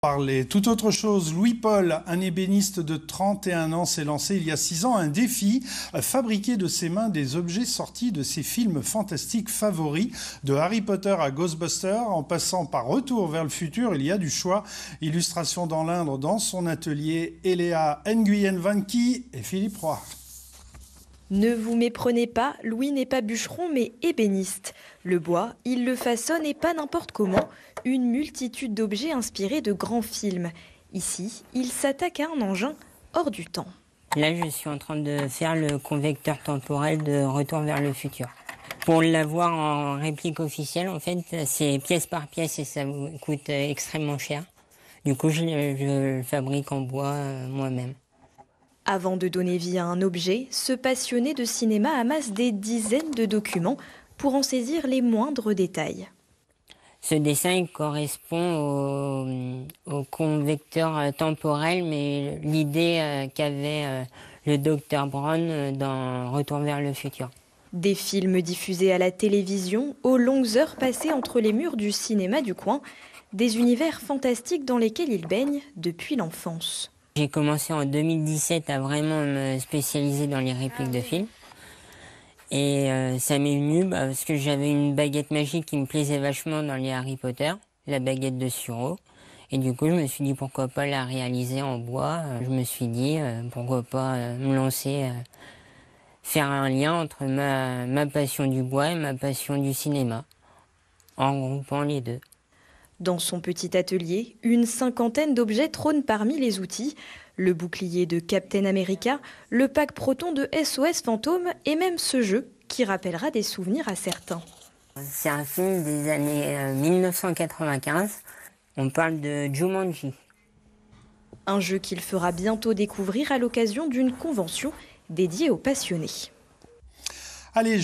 Parler tout autre chose. Louis-Paul, un ébéniste de 31 ans, s'est lancé il y a 6 ans un défi, fabriquer de ses mains des objets sortis de ses films fantastiques favoris, de Harry Potter à Ghostbusters, en passant par Retour vers le futur. Il y a du choix. Illustration dans l'Indre, dans son atelier, Eléa Nguyen-Vanqui et Philippe Roy. Ne vous méprenez pas, Louis n'est pas bûcheron mais ébéniste. Le bois, il le façonne et pas n'importe comment, une multitude d'objets inspirés de grands films. Ici, il s'attaque à un engin hors du temps. Là, je suis en train de faire le convecteur temporel de Retour vers le futur. Pour l'avoir en réplique officielle, en fait, c'est pièce par pièce et ça coûte extrêmement cher. Du coup, je le fabrique en bois moi-même. Avant de donner vie à un objet, ce passionné de cinéma amasse des dizaines de documents pour en saisir les moindres détails. Ce dessin il correspond au convecteur temporel, mais l'idée qu'avait le docteur Brown dans Retour vers le futur. Des films diffusés à la télévision, aux longues heures passées entre les murs du cinéma du coin, des univers fantastiques dans lesquels il baigne depuis l'enfance. J'ai commencé en 2017 à vraiment me spécialiser dans les répliques de films. Et ça m'est venu parce que j'avais une baguette magique qui me plaisait vachement dans les Harry Potter, la baguette de Suro. Et du coup, je me suis dit pourquoi pas la réaliser en bois. Je me suis dit pourquoi pas me lancer, faire un lien entre ma passion du bois et ma passion du cinéma, en regroupant les deux. Dans son petit atelier, une cinquantaine d'objets trônent parmi les outils. Le bouclier de Captain America, le pack Proton de SOS Fantôme et même ce jeu qui rappellera des souvenirs à certains. C'est un film des années 1995. On parle de Jumanji. Un jeu qu'il fera bientôt découvrir à l'occasion d'une convention dédiée aux passionnés. Allez,